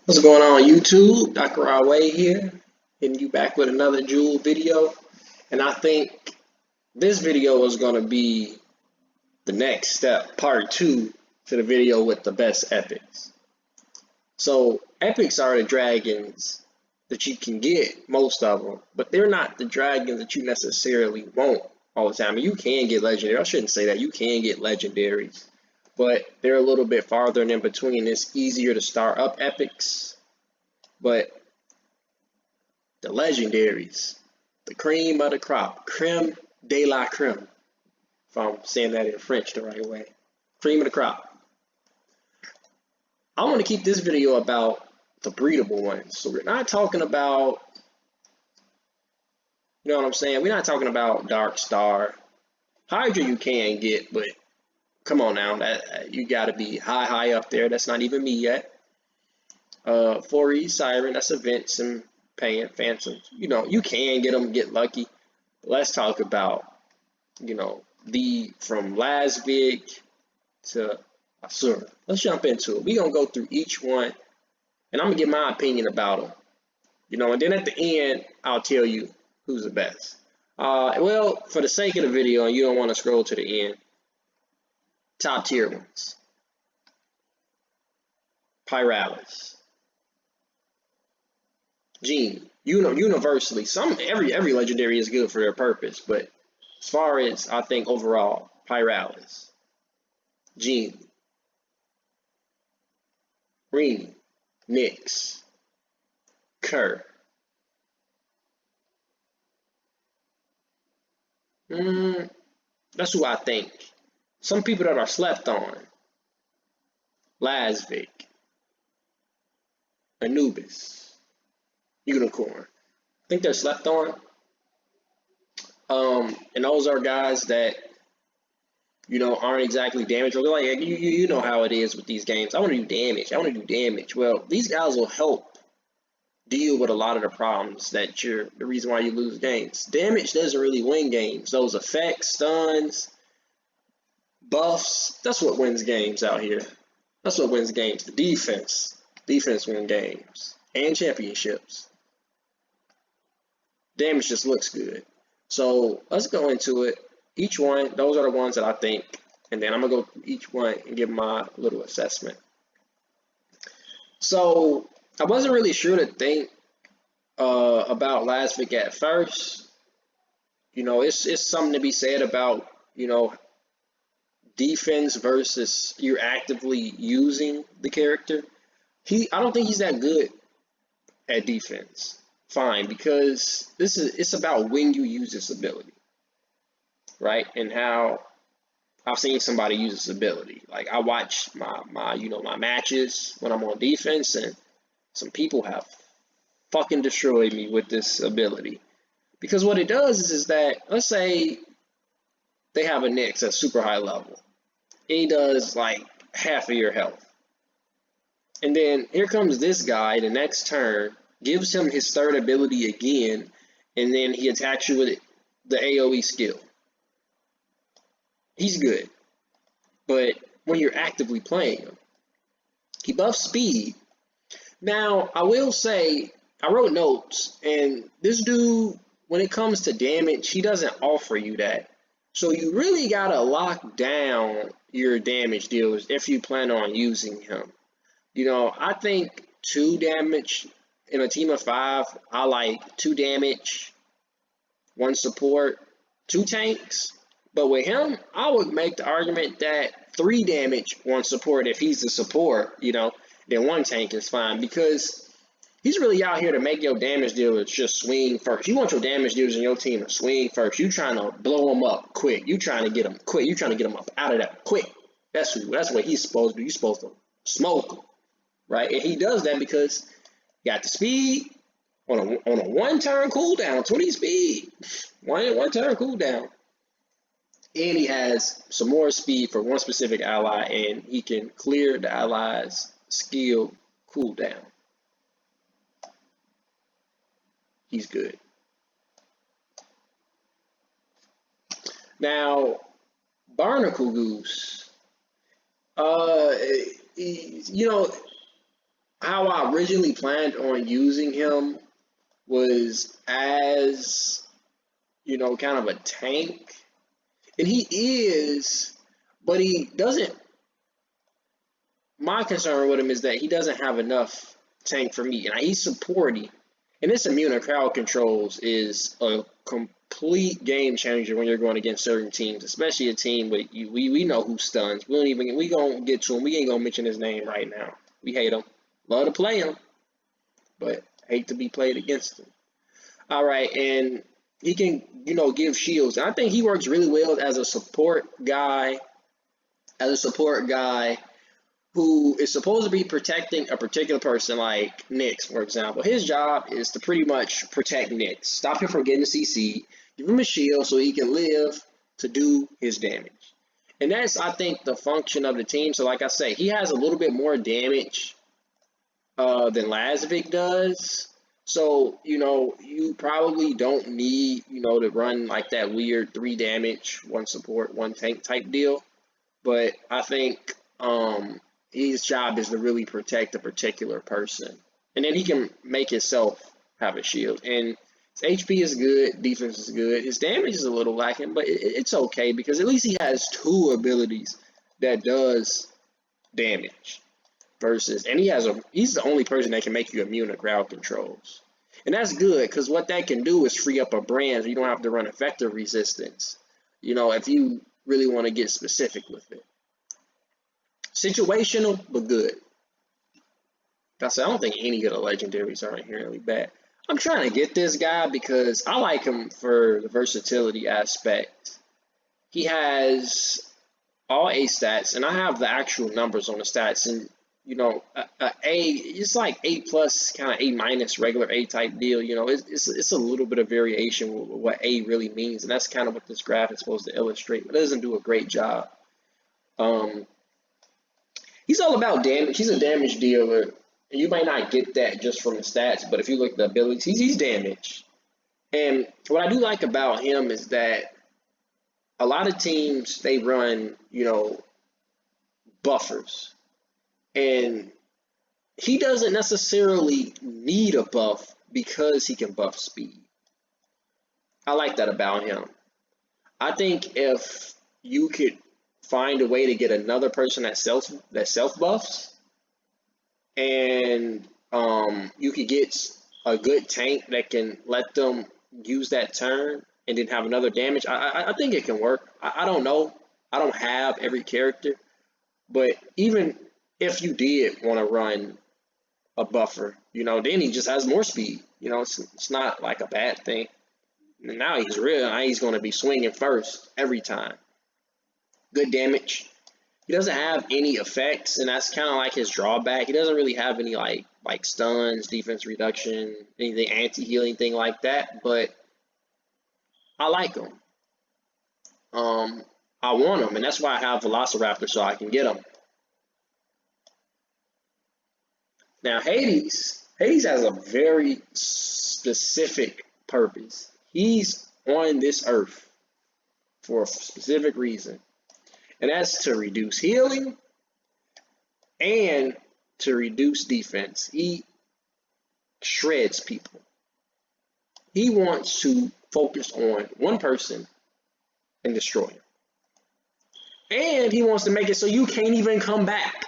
What's going on YouTube? Dr. Way here, hitting you back with another Jewel video. And I think this video is going to be the next step, part two to the video with the best epics. So epics are the dragons that you can get, most of them, but they're not the dragons that you necessarily want all the time. You can get legendary. I shouldn't say that. You can get legendaries, but they're a little bit farther in between. It's easier to start up epics. But the legendaries, the cream of the crop, creme de la creme, if I'm saying that in French the right way, cream of the crop. I want to keep this video about the breedable ones. So we're not talking about, you know what I'm saying? We're not talking about Dark Star. Hydra you can get, but come on now, that you got to be high up there. That's not even me yet. 4E Siren, that's events and paying phantoms. You know, you can get them, get lucky. Let's talk about, from Lasvig to Asura. Let's jump into it. We're going to go through each one, and I'm going to give my opinion about them. And then at the end, I'll tell you who's the best. Well, for the sake of the video, and you don't want to scroll to the end, top tier ones. Pirales. Genie. Universally, every legendary is good for their purpose, but as far as I think overall, Pirales, Genie, Genie, Nyx, Kerr. That's who I think. Some people that are slept on. Lasvig, Anubis, Unicorn. I think they're slept on. And those are guys that, aren't exactly damaged. They're like, you know how it is with these games. I want to do damage. Well, these guys will help deal with a lot of the problems that the reason why you lose games. Damage doesn't really win games. Those effects, stuns, buffs, that's what wins games out here. That's what wins games. The defense. Defense wins games. And championships. Damage just looks good. So let's go into it. Each one, those are the ones that I think, and then I'm gonna go through each one and give my little assessment. So I wasn't really sure to think about Lasvig at first. It's something to be said about defense versus you're actively using the character. I don't think he's that good at defense. Fine, because it's about when you use this ability, right? And how I've seen somebody use this ability. Like I watch my matches when I'm on defense, and some people have fucking destroyed me with this ability. Because what it does is that, let's say they have a Nyx at super high level. He does like half of your health. And then here comes this guy the next turn, gives him his third ability again, and then he attacks you with the AoE skill. He's good. But when you're actively playing him, he buffs speed. Now, I will say, I wrote notes, and this dude, when it comes to damage, he doesn't offer you that. So you really gotta lock down your damage deals if you plan on using him. I think 2 damage in a team of 5, I like 2 damage, 1 support, 2 tanks. But with him, I would make the argument that 3 damage, 1 support if he's the support, then 1 tank is fine, because he's really out here to make your damage dealers just swing first. You want your damage dealers in your team to swing first. You trying to blow them up quick. You trying to get them quick. You trying to get them up out of that quick. That's what he's supposed to do. You're supposed to smoke them, right? And he does that because he got the speed on a 1-turn cooldown, 20 speed, one turn cooldown. And he has some more speed for 1 specific ally, and he can clear the ally's skill cooldown. He's good. Now, Barnacle Goose, how I originally planned on using him was as, kind of a tank. And he is, but he doesn't. My concern with him is that he doesn't have enough tank for me. And he's supporty. And this immune to crowd controls is a complete game changer when you're going against certain teams, especially a team with you. We know who stuns. We gonna get to him. We ain't gonna mention his name right now. We hate him. Love to play him, but hate to be played against him. All right, and he can, give shields. And I think he works really well as a support guy. As a support guy who is supposed to be protecting a particular person, like Nyx, for example. His job is to pretty much protect Nyx, stop him from getting the CC, give him a shield so he can live to do his damage. And that's, I think, the function of the team. So, like I say, he has a little bit more damage than Lazvic does. So, you probably don't need, to run like that weird 3 damage, 1 support, 1 tank type deal. But I think his job is to really protect a particular person. And then he can make himself have a shield. And his HP is good, defense is good. His damage is a little lacking, but it's okay because at least he has 2 abilities that does damage. And he's the only person that can make you immune to crowd controls. And that's good because what that can do is free up a brand so you don't have to run effective resistance. If you really want to get specific with it. Situational, but good. I don't think any of the legendaries are inherently bad. I'm trying to get this guy because I like him for the versatility aspect. He has all A stats, and I have the actual numbers on the stats. And it's like A plus, kind of A minus, regular A type deal. It's a little bit of variation with what A really means, and that's kind of what this graph is supposed to illustrate. But it doesn't do a great job. He's all about damage. He's a damage dealer, and you might not get that just from the stats. But if you look at the abilities, he's damage. And what I do like about him is that a lot of teams, they run, buffers. And he doesn't necessarily need a buff because he can buff speed. I like that about him. I think if you could find a way to get another person that self buffs, and you could get a good tank that can let them use that turn and then have another damage, I think it can work. I don't know. I don't have every character, but even if you did want to run a buffer, then he just has more speed. It's not like a bad thing. And now he's going to be swinging first every time. Good damage. He doesn't have any effects, and that's kind of like his drawback. He doesn't really have any like stuns, defense reduction, anything anti-heal, anything like that. But I like him. I want him, and that's why I have Velociraptor so I can get him. Now, Hades has a very specific purpose. He's on this earth for a specific reason, and that's to reduce healing and to reduce defense. He shreds people. He wants to focus on one person and destroy him. And he wants to make it so you can't even come back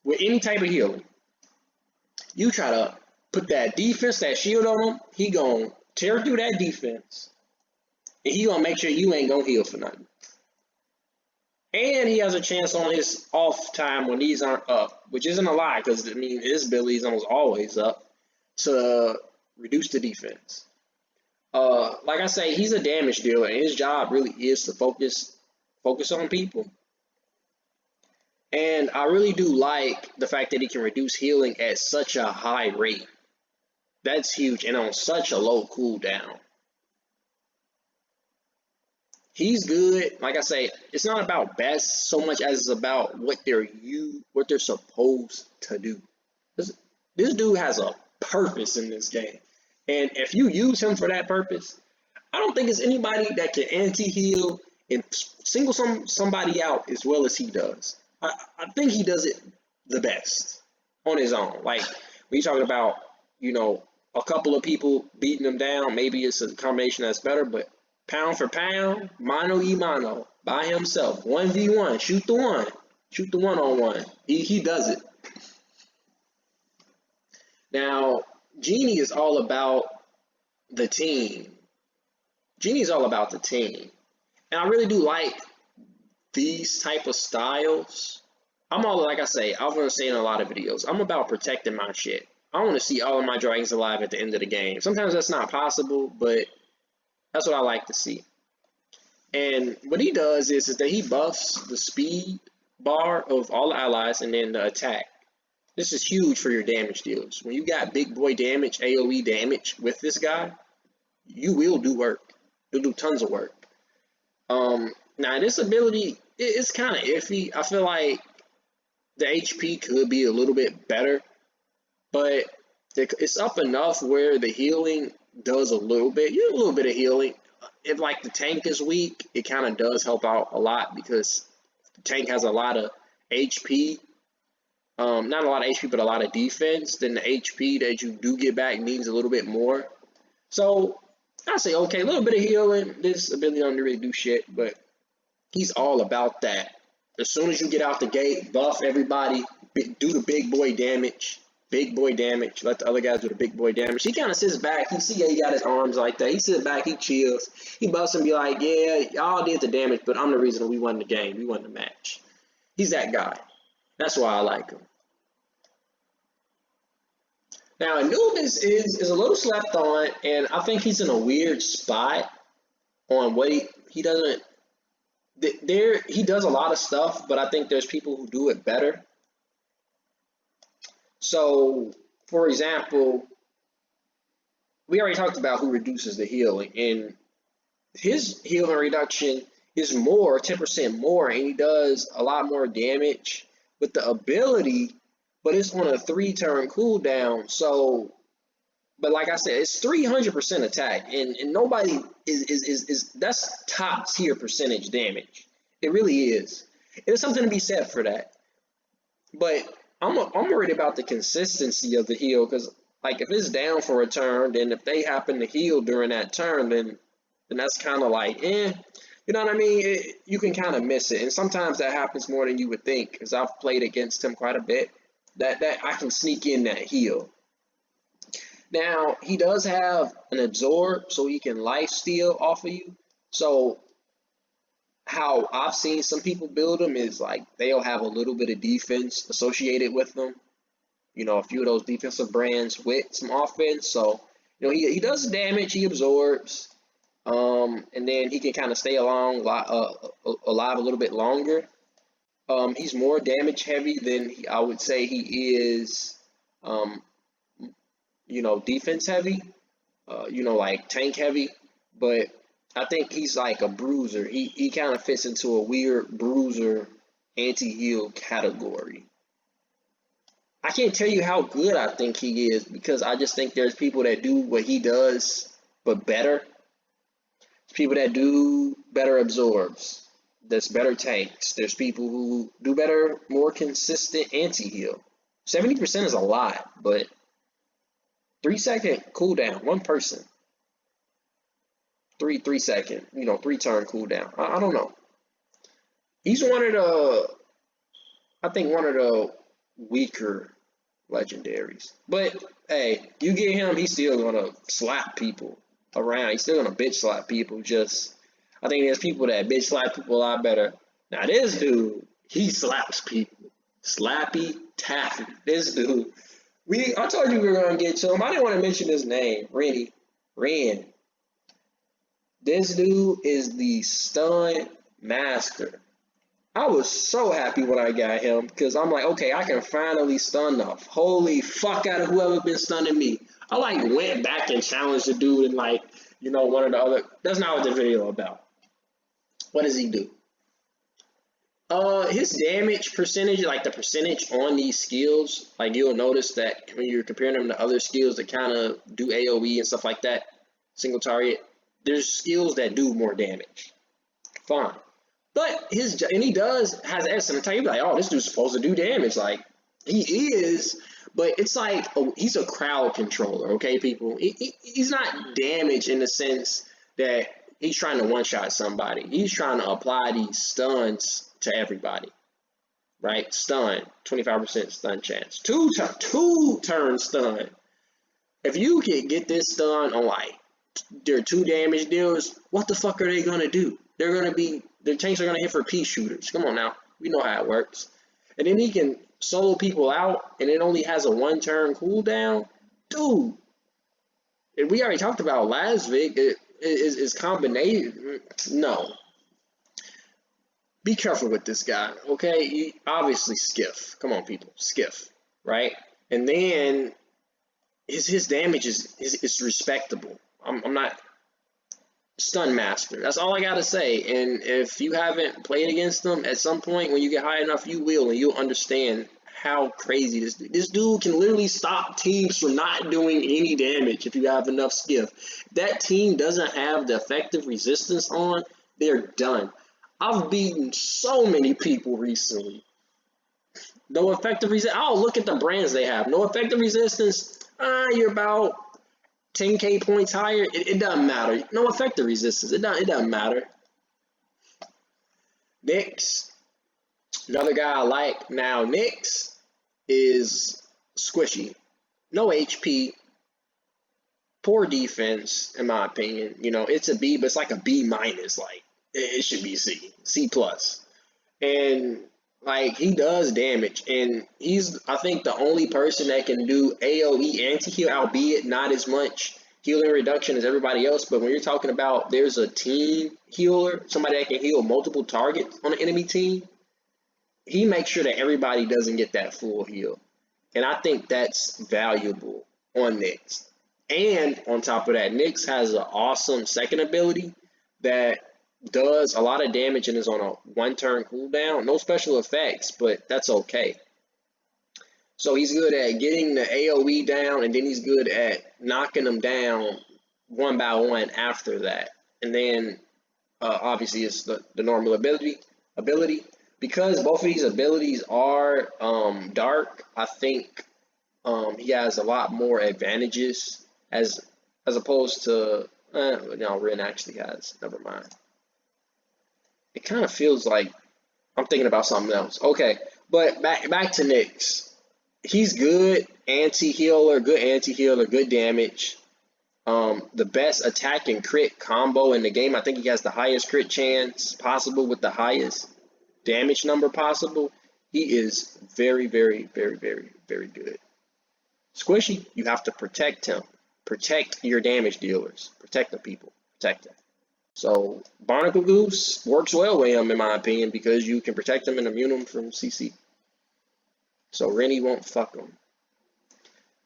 with any type of healing. You try to put that defense, that shield on him, he gonna tear through that defense, and he gonna make sure you ain't gonna heal for nothing. And he has a chance on his off time when these aren't up, which isn't a lie, because his ability is almost always up, to reduce the defense. Like I say, he's a damage dealer, and his job really is to focus on people. And I really do like the fact that he can reduce healing at such a high rate. That's huge, and on such a low cooldown. He's good. Like I say, it's not about best so much as it's about what they're supposed to do. This dude has a purpose in this game. And if you use him for that purpose, I don't think there's anybody that can anti-heal and single somebody out as well as he does. I think he does it the best. on his own. Like, when you're talking about, you know, a couple of people beating him down, maybe it's a combination that's better, but pound for pound, mano y mano, by himself, 1v1, shoot the one. Shoot the one-on-one. He does it. Now, Genie is all about the team. Genie's all about the team. And I really do like these type of styles. I'm all, like I say, I was going to say in a lot of videos, I'm about protecting my shit. I want to see all of my dragons alive at the end of the game. Sometimes that's not possible, but that's what I like to see. And what he does is that he buffs the speed bar of all the allies and then the attack. This is huge for your damage deals. When you got big boy damage, AoE damage with this guy, you will do work. You'll do tons of work. Now this ability, it's kind of iffy. I feel like the HP could be a little bit better, but it's up enough where the healing does a little bit. You have a little bit of healing. If like the tank is weak, it kind of does help out a lot because the tank has a lot of HP. Not a lot of HP, but a lot of defense. Then the HP that you do get back means a little bit more. So I say, okay, a little bit of healing. This ability doesn't really do shit, but he's all about that. As soon as you get out the gate, buff everybody, do the big boy damage. Big boy damage. Let the other guys do the big boy damage. He kind of sits back. You see, he got his arms like that. He sits back. He chills. He buffs and be like, yeah, y'all did the damage, but I'm the reason we won the game. We won the match. He's that guy. That's why I like him. Now, Anubis is a little slept on, and I think he's in a weird spot on what he doesn't. He does a lot of stuff, but I think there's people who do it better. So, for example, we already talked about who reduces the healing, and his healing reduction is more, 10% more, and he does a lot more damage with the ability, but it's on a 3-turn cooldown. So, but like I said, it's 300% attack, and nobody is that's top tier percentage damage. It really is. There's something to be said for that. But I'm worried about the consistency of the heal, because like if it's down for a turn, then if they happen to heal during that turn, then that's kind of like, you know what I mean? You can kind of miss it, and sometimes that happens more than you would think, because I've played against him quite a bit. That I can sneak in that heal. Now he does have an absorb, so he can life steal off of you. So how I've seen some people build them is like they'll have a little bit of defense associated with them. You know, a few of those defensive brands with some offense. So, you know, he does damage, he absorbs, and then he can kind of stay alive a little bit longer. He's more damage heavy than I would say he is, you know, defense heavy, you know, like tank heavy, but I think he's like a bruiser. He kind of fits into a weird bruiser anti-heal category. I can't tell you how good I think he is, because I just think there's people that do what he does, but better. People that do better absorbs. There's better tanks. There's people who do better, more consistent anti-heal. 70% is a lot, but 3-second cooldown, one person. 3-second, you know, 3-turn cooldown. I don't know. He's one of the weaker legendaries. But hey, you get him, he's still gonna slap people around. He's still gonna bitch slap people. I think there's people that bitch slap people a lot better. Now this dude, he slaps people. Slappy taffy. This dude. I told you we were gonna get to him. I didn't want to mention his name. Ren. This dude is the stun master. I was so happy when I got him, because I'm like, okay, I can finally stun the holy fuck out of whoever been stunning me. I like went back and challenged the dude, and like, you know, one of the other. That's not what the video about. What does he do? His damage percentage, like the percentage on these skills, like you'll notice that when you're comparing them to other skills that kind of do AoE and stuff like that, single target, there's skills that do more damage. Fine. But he has S, and I tell you, like, oh, this dude's supposed to do damage. Like, He is, but it's like he's a crowd controller, okay, people? He's not damage in the sense that he's trying to one-shot somebody. He's trying to apply these stuns to everybody, right? Stun, 25% stun chance. Two-turn stun. If you can get this stun on like their 2 damage dealers, what the fuck are they gonna do? Their tanks are gonna hit for pea shooters. Come on now, we know how it works. And then he can solo people out, and it only has a 1-turn cooldown. Dude, and we already talked about Lasvik. Is combination. No, be careful with this guy, okay? Obviously, Skiff. Come on, people, Skiff, right? And then his damage is respectable. I'm not stun master. That's all I gotta say. And if you haven't played against them, at some point when you get high enough, you will, and you'll understand how crazy this dude can literally stop teams from not doing any damage if you have enough skiff. If that team doesn't have the effective resistance on, they're done. I've beaten so many people recently. No effective resistance. Oh, look at the brands they have. No effective resistance. You're about 10K points higher. It doesn't matter. No effective resistance. It doesn't matter. Nyx, another guy I like. Now, Nyx is squishy. No HP. Poor defense, in my opinion. You know, it's a B, but it's like a B minus. Like, it should be C. C plus. And like he does damage, and he's I think the only person that can do AoE anti-heal, albeit not as much healing reduction as everybody else. But when you're talking about there's a team healer, somebody that can heal multiple targets on an enemy team, he makes sure that everybody doesn't get that full heal. And I think that's valuable on Nyx. And on top of that, Nyx has an awesome second ability that does a lot of damage and is on a 1-turn cooldown. No special effects, but that's okay. So he's good at getting the AoE down, and then he's good at knocking them down one by one after that. And then obviously it's the normal ability. Because both of these abilities are dark, I think he has a lot more advantages as opposed to Ren actually has. Never mind. It kind of feels like I'm thinking about something else. Okay, but back to Nyx. He's good anti-healer, good damage. The best attack and crit combo in the game. I think he has the highest crit chance possible with the highest damage number possible. He is very, very, very, very, very good. Squishy, you have to protect him. Protect your damage dealers. Protect the people. Protect them. So Barnacle Goose works well with him, in my opinion, because you can protect him and immune him from CC. So Rennie won't fuck him.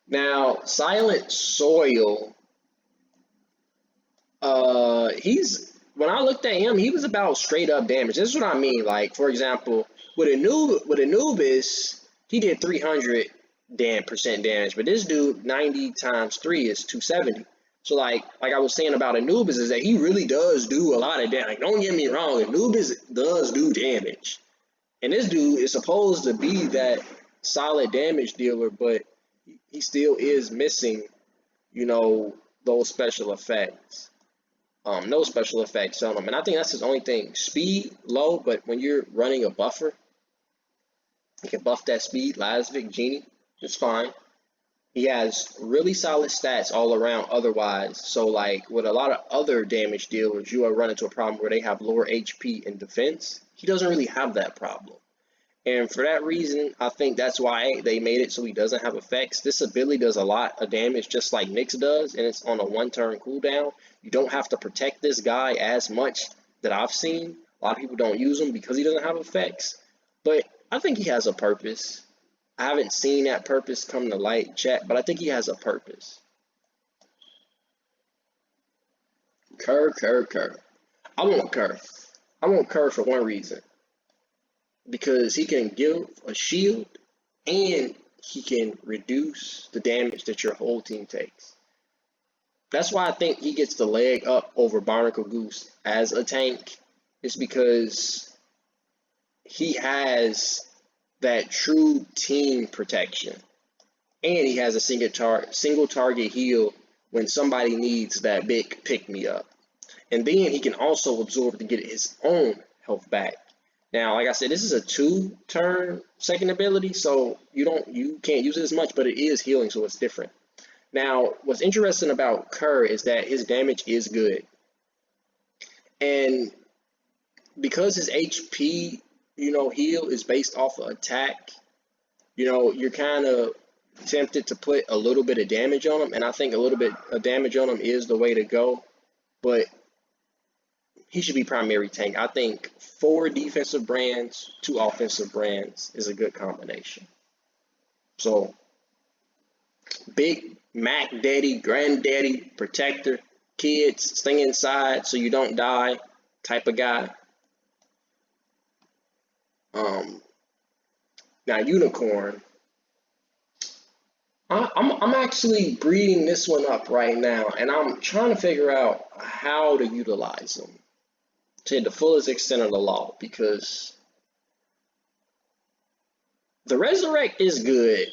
Now, Silent Soil, when I looked at him, he was about straight up damage. This is what I mean. Like, for example, with Anubis, he did 300% damage, but this dude 90 times 3 is 270. So like I was saying about Anubis is that he really does do a lot of damage. Like, don't get me wrong, Anubis does do damage. And this dude is supposed to be that solid damage dealer, but he still is missing, you know, those special effects. No special effects on him. And I think that's his only thing. Speed, low, but when you're running a buffer, you can buff that speed. Lasvik, Genie, it's fine. He has really solid stats all around otherwise. So like with a lot of other damage dealers, you will run into a problem where they have lower HP and defense. He doesn't really have that problem. And for that reason, I think that's why they made it so he doesn't have effects. This ability does a lot of damage just like Nyx does, and it's on a 1-turn cooldown. You don't have to protect this guy as much that I've seen. A lot of people don't use him because he doesn't have effects. But I think he has a purpose. I haven't seen that purpose come to light, chat, but I think he has a purpose. Kerr. I want Kerr. I want Kerr for one reason. Because he can give a shield and he can reduce the damage that your whole team takes. That's why I think he gets the leg up over Barnacle Goose as a tank. It's because he has that true team protection. And he has a single target heal when somebody needs that big pick me up. And then he can also absorb to get his own health back. Now, like I said, this is a 2-turn second ability, so you can't use it as much, but it is healing, so it's different. Now, what's interesting about Kerr is that his damage is good. And because his HP, heal is based off of attack, you're kind of tempted to put a little bit of damage on him, and I think a little bit of damage on him is the way to go, but he should be primary tank. I think 4 defensive brands, 2 offensive brands is a good combination. So, big Mac Daddy, Granddaddy, protector, kids, stay inside so you don't die type of guy. Now, Unicorn. I'm actually breeding this one up right now, and I'm trying to figure out how to utilize them to the fullest extent of the law, because the Resurrect is good,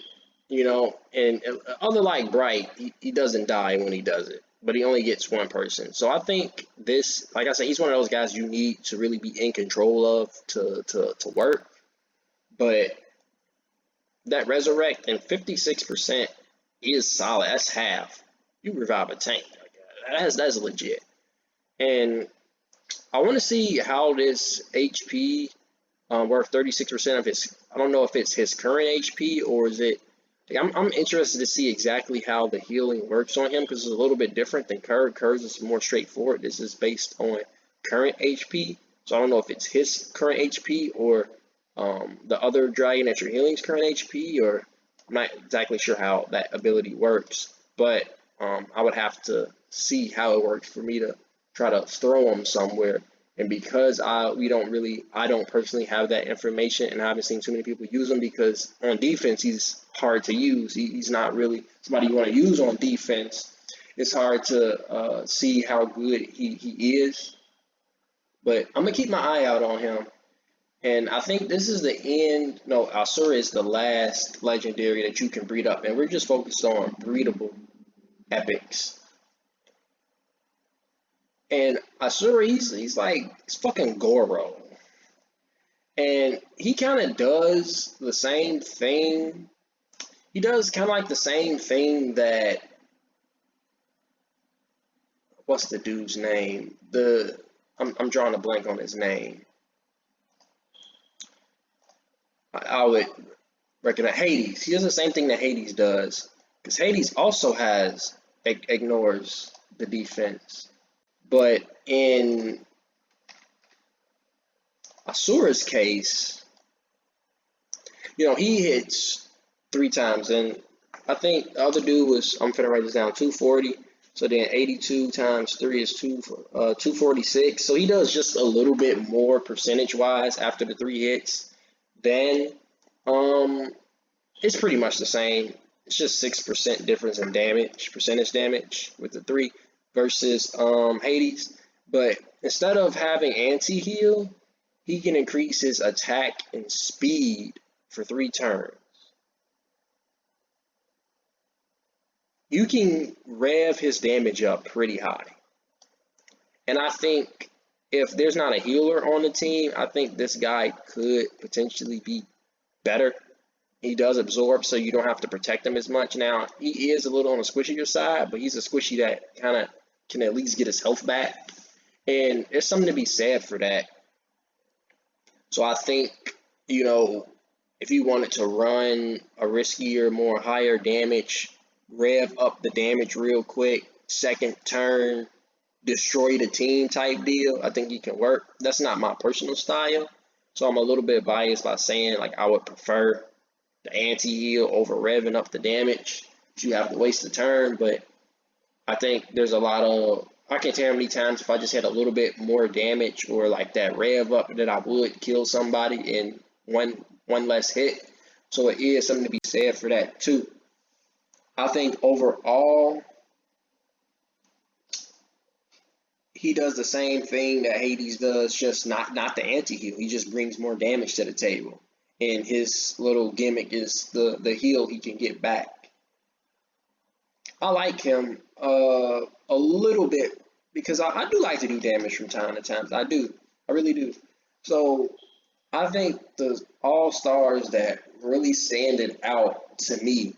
and unlike Bright, he doesn't die when he does it, but he only gets 1 person. So I think this, like I said, he's one of those guys you need to really be in control of to work. But that Resurrect and 56% is solid. That's half. You revive a tank. That's legit. And I want to see how this HP worth 36% of his. I don't know if it's his current HP or is it. I'm interested to see exactly how the healing works on him, because it's a little bit different than Kerr. Kerr's is more straightforward. This is based on current HP. So I don't know if it's his current HP or the other dragon that you're healing's current HP, or I'm not exactly sure how that ability works. But I would have to see how it works for me to try to throw him somewhere. And because I don't personally have that information, and I haven't seen too many people use him, because on defense he's hard to use. He's not really somebody you want to use on defense. It's hard to see how good he is. But I'm gonna keep my eye out on him. And I think this is the end. No, Asura is the last legendary that you can breed up, and we're just focused on breedable epics. And Asura, he's fucking Goro. And he kind of does the same thing. He does kind of like the same thing that, what's the dude's name? I'm drawing a blank on his name. I would recognize Hades. He does the same thing that Hades does, because Hades also ignores the defense. But in Asura's case, he hits 3 times, and I think the other dude was, I'm finna write this down, 240. So then 82 times 3 is 246. So he does just a little bit more percentage-wise after the 3 hits. Then it's pretty much the same. It's just 6% difference in percentage damage with the 3 versus Hades. But instead of having anti-heal, he can increase his attack and speed for 3 turns. You can rev his damage up pretty high. And I think if there's not a healer on the team, I think this guy could potentially be better. He does absorb, so you don't have to protect him as much. Now, he is a little on the squishier side, but he's a squishy that kind of can at least get his health back. And there's something to be said for that. So I think, if you wanted to run a riskier, more higher damage, rev up the damage real quick, second turn, destroy the team type deal, I think you can work. That's not my personal style, so I'm a little bit biased by saying I would prefer the anti-heal over revving up the damage. You have to waste the turn, but I think there's a lot of, I can't tell how many times if I just had a little bit more damage or that rev up that I would kill somebody in one less hit. So it is something to be said for that too. I think overall, he does the same thing that Hades does, just not the anti-heal. He just brings more damage to the table. and his little gimmick is the heal he can get back. I like him a little bit because I do like to do damage from time to time. I do. I really do. So I think the all-stars that really stand it out to me,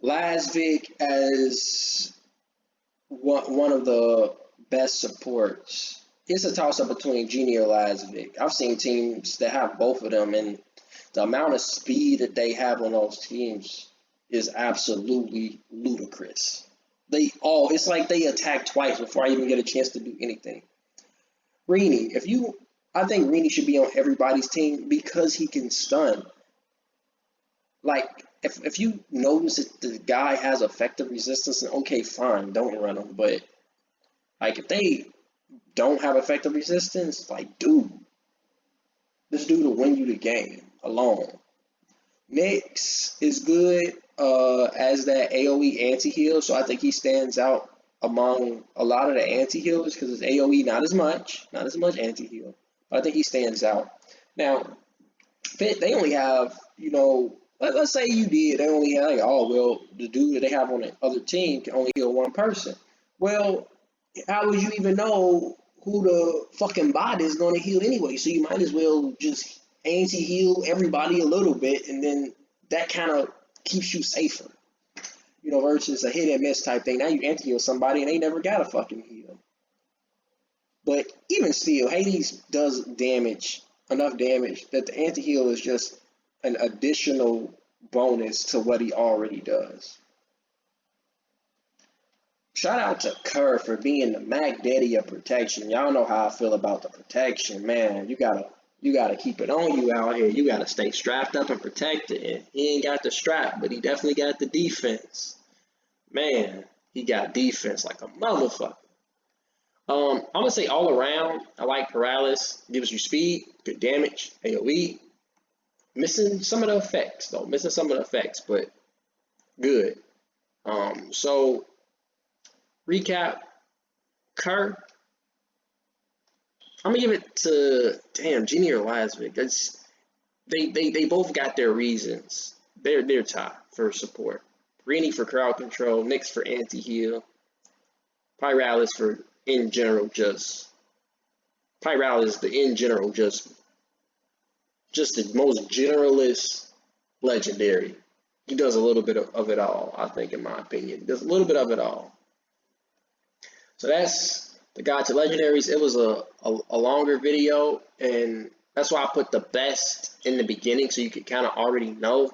Lasvik as one of the best supports. It's a toss-up between Genie or Lasvik. I've seen teams that have both of them, and the amount of speed that they have on those teams is absolutely ludicrous. It's like they attack twice before I even get a chance to do anything. Genie, I think Genie should be on everybody's team because he can stun. Like, if you notice that the guy has effective resistance, then okay, fine, don't run him. But, like, if they don't have effective resistance, like, dude, this dude will win you the game alone. Nyx is good as that AoE anti-heal, so I think he stands out among a lot of the anti-healers because his AoE not as much anti-heal. But I think he stands out. Now, they only have, let's say they only have, the dude that they have on the other team can only heal one person. Well, how would you even know who the fucking bot is going to heal anyway? So you might as well just anti-heal everybody a little bit, and then that kind of keeps you safer, versus a hit and miss type thing. Now you anti-heal somebody and they never got a fucking heal. But even still, Hades does enough damage that the anti-heal is just an additional bonus to what he already does. Shout out to Kerr for being the Mac Daddy of protection. Y'all know how I feel about the protection, man. You gotta keep it on you out here. You gotta stay strapped up and protected. And he ain't got the strap, but he definitely got the defense. Man, he got defense like a motherfucker. I'm gonna say all around, I like Pirales. Gives you speed, good damage, AoE. Missing some of the effects, but good. So recap, Kerr. I'm gonna give it to Genie or Lasvik. They both got their reasons. They're top for support. Genie for crowd control, Nyx for anti-heal, Pirales for in general just the most generalist legendary. He does a little bit of it all, I think, in my opinion. He does a little bit of it all. So that's the guide to legendaries. It was a longer video, and that's why I put the best in the beginning so you could kind of already know.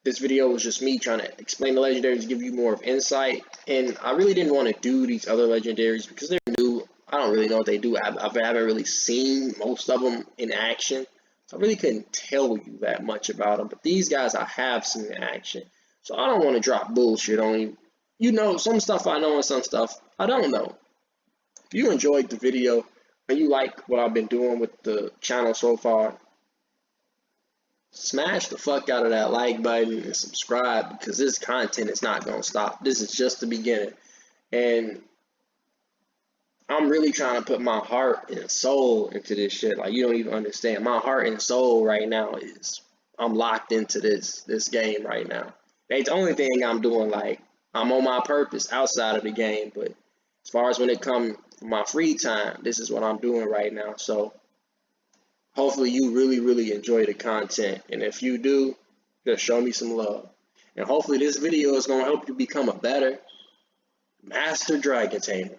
This video was just me trying to explain the legendaries, give you more of insight, and I really didn't want to do these other legendaries because they're new. I don't really know what they do. I haven't really seen most of them in action, so I really couldn't tell you that much about them. But these guys I have seen in action, so I don't want to drop bullshit on you. Some stuff I know and some stuff I don't know. If you enjoyed the video and you like what I've been doing with the channel so far, smash the fuck out of that like button and subscribe because this content is not going to stop. This is just the beginning. And I'm really trying to put my heart and soul into this shit. Like, you don't even understand. My heart and soul right now I'm locked into this game right now. It's the only thing I'm doing. Like, I'm on my purpose outside of the game. But as far as when it comes to my free time, this is what I'm doing right now. So hopefully you really, really enjoy the content. And if you do, just show me some love. And hopefully this video is going to help you become a better Master Dragon Tamer.